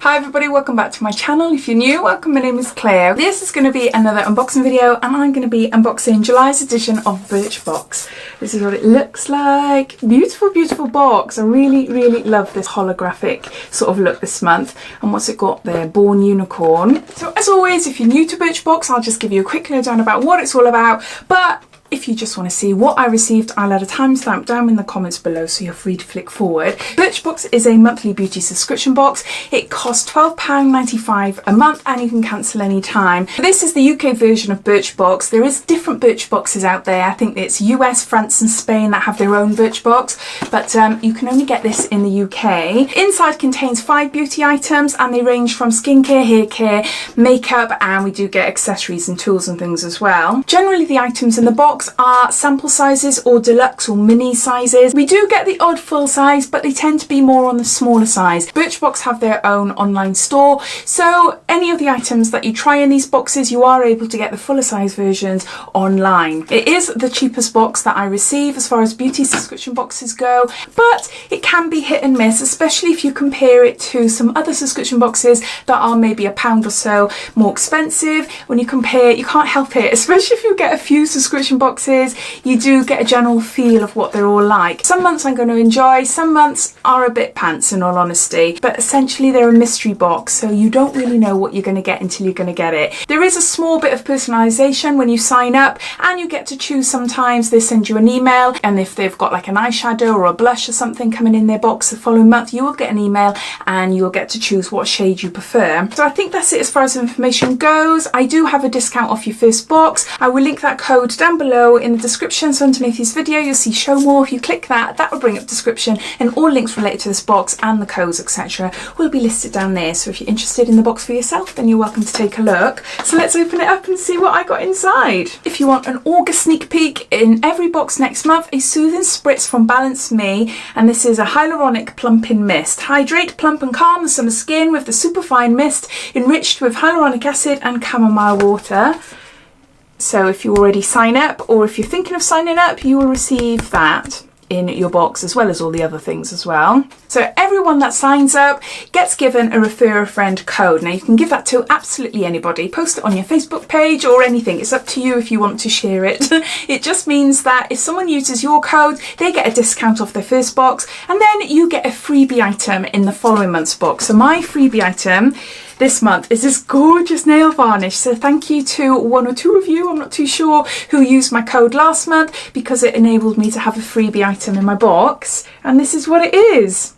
Hi everybody, welcome back to my channel. If you're new, welcome, my name is Claire. This is going to be another unboxing video and I'm going to be unboxing July's edition of Birchbox. This is what it looks like. Beautiful, beautiful box. I really, really love this holographic sort of look this month. And what's it got there? Born Unicorn. So as always, if you're new to Birchbox, I'll just give you a quick lowdown about what it's all about. But if you just want to see what I received, I'll add a timestamp down in the comments below so you're free to flick forward. Birchbox is a monthly beauty subscription box. It costs £12.95 a month and you can cancel any time. This is the UK version of Birchbox. There is different Birchboxes out there. I think it's US, France and Spain that have their own Birchbox, but you can only get this in the UK. Inside contains 5 beauty items and they range from skincare, hair care, makeup, and we do get accessories and tools and things as well. Generally the items in the box are sample sizes or deluxe or mini sizes. We do get the odd full size, but they tend to be more on the smaller size. Birchbox have their own online store, so any of the items that you try in these boxes, you are able to get the fuller size versions online. It is the cheapest box that I receive as far as beauty subscription boxes go, but it can be hit and miss, especially if you compare it to some other subscription boxes that are maybe £1 or so more expensive. When you compare, you can't help it, especially if you get a few subscription boxes, you do get a general feel of what they're all like. Some months I'm going to enjoy, some months are a bit pants in all honesty, but essentially they're a mystery box, so you don't really know what you're going to get until you're going to get it. There is a small bit of personalisation when you sign up and you get to choose. Sometimes they send you an email, and if they've got like an eyeshadow or a blush or something coming in their box the following month, you will get an email and you'll get to choose what shade you prefer. So I think that's it as far as information goes. I do have a discount off your first box. I will link that code down below in the description. So underneath this video you'll see show more. If you click that, that will bring up description, and all links related to this box and the codes etc will be listed down there. So if you're interested in the box for yourself, then you're welcome to take a look. So let's open it up and see what I got inside. If you want an August sneak peek, in every box next month, a soothing spritz from Balance Me, and this is a hyaluronic plumping mist. Hydrate, plump and calm the summer skin with the superfine mist enriched with hyaluronic acid and chamomile water. So if you already sign up, or if you're thinking of signing up, you will receive that in your box as well as all the other things as well. So everyone that signs up gets given a refer a friend code. Now you can give that to absolutely anybody. Post it on your Facebook page or anything. It's up to you if you want to share it. It just means that if someone uses your code, they get a discount off their first box, and then you get a freebie item in the following month's box. So my freebie item this month is this gorgeous nail varnish. So thank you to one or two of you, I'm not too sure, who used my code last month, because it enabled me to have a freebie item in my box. And this is what it is.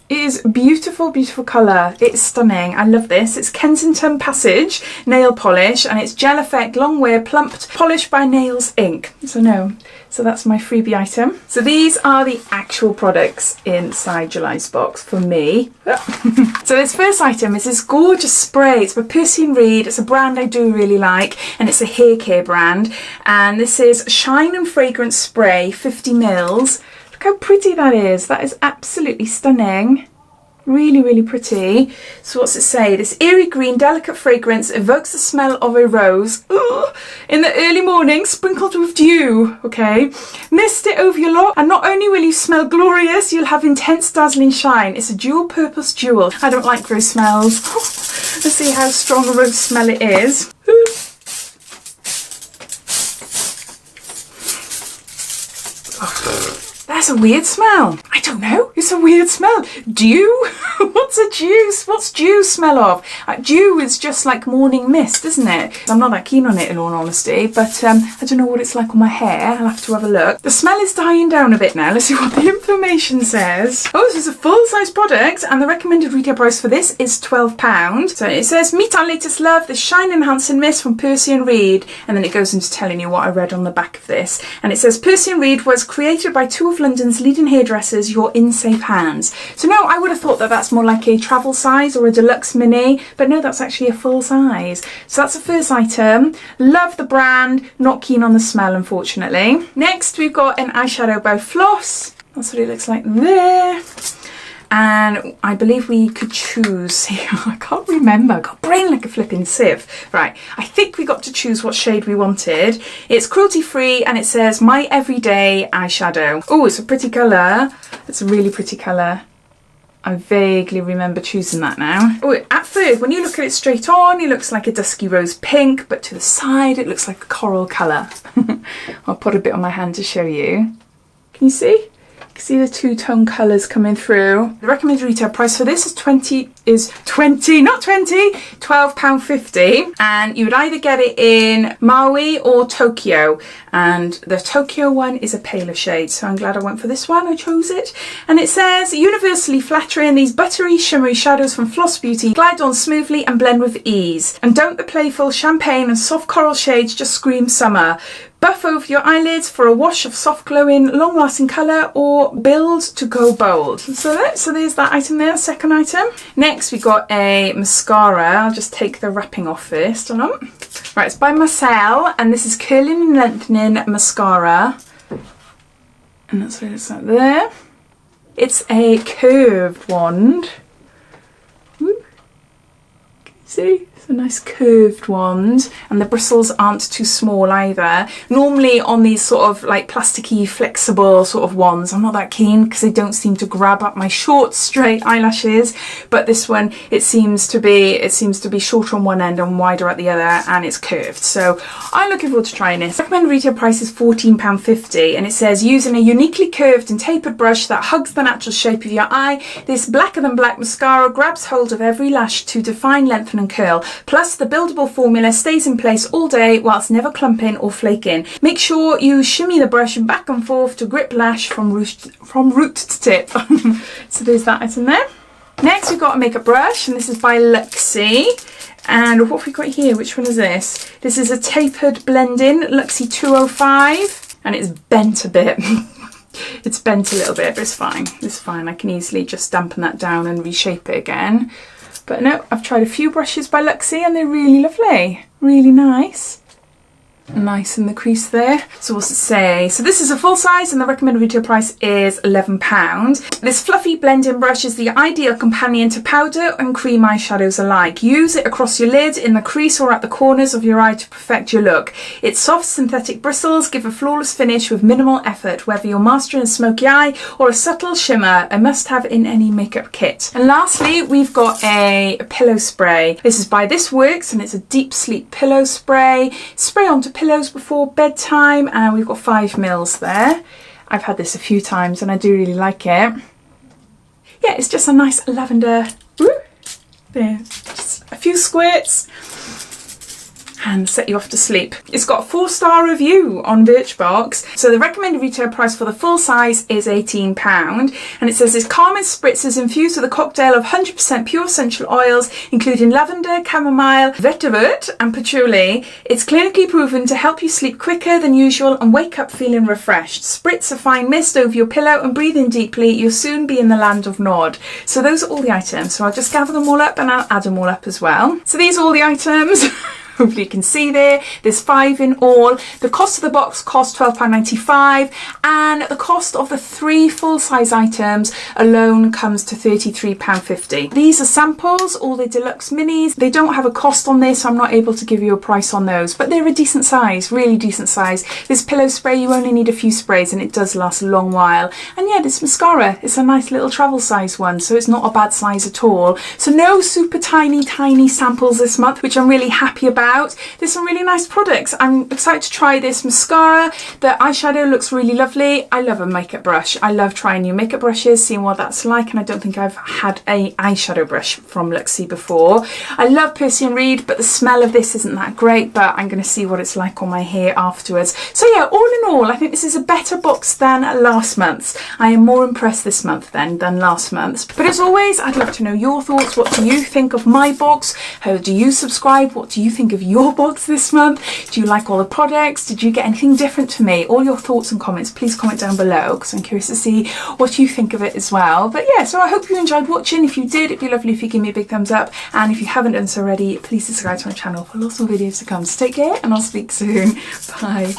It is beautiful, beautiful colour. It's stunning. I love this. It's Kensington Passage nail polish, and it's gel effect long wear plumped polished by Nails Ink. So that's my freebie item. So these are the actual products inside July's box for me. So this first item is this gorgeous spray. It's by Percy & Reed. It's a brand I do really like, and it's a hair care brand. And this is Shine and Fragrance Spray, 50 mils. Look how pretty that is. That is absolutely stunning. Really, really pretty. So what's it say? This eerie green delicate fragrance evokes the smell of a rose in the early morning, sprinkled with dew. Okay, mist it over your lock, and not only will you smell glorious, you'll have intense dazzling shine. It's a dual purpose jewel. I don't like rose smells. Let's see how strong a rose smell it is. That's a weird smell. I don't know. It's a weird smell. Dew? What's a dew? What's dew smell of? Dew is just like morning mist, isn't it? I'm not that keen on it in all honesty, but I don't know what it's like on my hair. I'll have to have a look. The smell is dying down a bit now. Let's see what the information says. Oh, this is a full-size product, and the recommended retail price for this is £12. So it says, meet our latest love, the shine enhancing mist from Percy & Reed. And then it goes into telling you what I read on the back of this. And it says, Percy & Reed was created by two of London's leading hairdressers. You're in safe hands. So no, I would have thought that that's more like a travel size or a deluxe mini, but no, that's actually a full size. So that's the first item. Love the brand, not keen on the smell unfortunately. Next we've got an eyeshadow by Floss. That's what it looks like there. And I believe we could choose, I can't remember, I've got a brain like a flipping sieve. Right, I think we got to choose what shade we wanted. It's cruelty free and it says My Everyday Eyeshadow. Oh, it's a pretty colour. It's a really pretty colour. I vaguely remember choosing that now. Oh, at first, when you look at it straight on, it looks like a dusky rose pink, but to the side, it looks like a coral colour. I'll put a bit on my hand to show you. Can you see? You can see the two-tone colours coming through. The recommended retail price for this is £12.50, and you would either get it in Maui or Tokyo, and the Tokyo one is a paler shade, so I'm glad I went for this one. I chose it, and it says, universally flattering, these buttery shimmery shadows from Floss Beauty glide on smoothly and blend with ease, and don't the playful champagne and soft coral shades just scream summer. Buff over your eyelids for a wash of soft glowing long lasting colour, or build to go bold. So there's that item there, second item. Next we got a mascara. I'll just take the wrapping off first. Hold on. Right, it's by Mascara, and this is Curling and Lengthening Mascara. And that's what it looks like there. It's a curved wand. Ooh. Can you see? It's a nice curved wand, and the bristles aren't too small either. Normally on these sort of like plasticky flexible sort of wands, I'm not that keen because they don't seem to grab up my short straight eyelashes, but this one it seems to be shorter on one end and wider at the other, and it's curved, so I'm looking forward to trying this. Recommended retail price is £14.50, and it says, using a uniquely curved and tapered brush that hugs the natural shape of your eye, this blacker than black mascara grabs hold of every lash to define, lengthen and curl. Plus, the buildable formula stays in place all day whilst never clumping or flaking. Make sure you shimmy the brush back and forth to grip lash from root to tip. So there's that item there. Next, we've got a makeup brush, and this is by Luxie. And what have we got here? Which one is this? This is a tapered blending Luxie 205, and it's bent a bit. It's bent a little bit, but it's fine. It's fine. I can easily just dampen that down and reshape it again. But no, I've tried a few brushes by Luxie, and they're really lovely, really nice. Nice in the crease there. So what's it say? So this is a full size, and the recommended retail price is £11. This fluffy blending brush is the ideal companion to powder and cream eyeshadows alike. Use it across your lid, in the crease or at the corners of your eye to perfect your look. Its soft synthetic bristles give a flawless finish with minimal effort, whether you're mastering a smoky eye or a subtle shimmer, a must-have in any makeup kit. And lastly, we've got a pillow spray. This is by This Works, and it's a deep sleep pillow spray. Spray onto pillows before bedtime, and we've got 5 mils there. I've had this a few times and I do really like it. Yeah, it's just a nice lavender. Woo, there, just a few squirts and set you off to sleep. It's got a 4-star review on Birchbox. So the recommended retail price for the full size is £18, and it says this calming spritz is infused with a cocktail of 100% pure essential oils, including lavender, chamomile, vetiver and patchouli. It's clinically proven to help you sleep quicker than usual and wake up feeling refreshed. Spritz a fine mist over your pillow and breathe in deeply. You'll soon be in the land of Nod. So those are all the items. So I'll just gather them all up and I'll add them all up as well. So these are all the items. Hopefully you can see there's 5 in all. The cost of the box cost £12.95, and the cost of the 3 full-size items alone comes to £33.50. These are samples, all the deluxe minis. They don't have a cost on this, so I'm not able to give you a price on those, but they're a decent size, really decent size. This pillow spray, you only need a few sprays and it does last a long while. And yeah, this mascara, it's a nice little travel size one, so it's not a bad size at all. So no super tiny samples this month, which I'm really happy about. There's some really nice products. I'm excited to try this mascara. The eyeshadow looks really lovely. I love a makeup brush. I love trying new makeup brushes, seeing what that's like, and I don't think I've had an eyeshadow brush from Luxie before. I love Percy & Reed, but the smell of this isn't that great, but I'm going to see what it's like on my hair afterwards. So yeah, all in all, I think this is a better box than last month's. I am more impressed this month than last month's. But as always, I'd love to know your thoughts. What do you think of my box? How do you subscribe? What do you think of your box this month? Do you like all the products? Did you get anything different to me? All your thoughts and comments, please comment down below, because I'm curious to see what you think of it as well. But yeah, so I hope you enjoyed watching. If you did, it'd be lovely if you give me a big thumbs up, and if you haven't done so already, please subscribe to my channel for lots more videos to come. So take care, and I'll speak soon. Bye.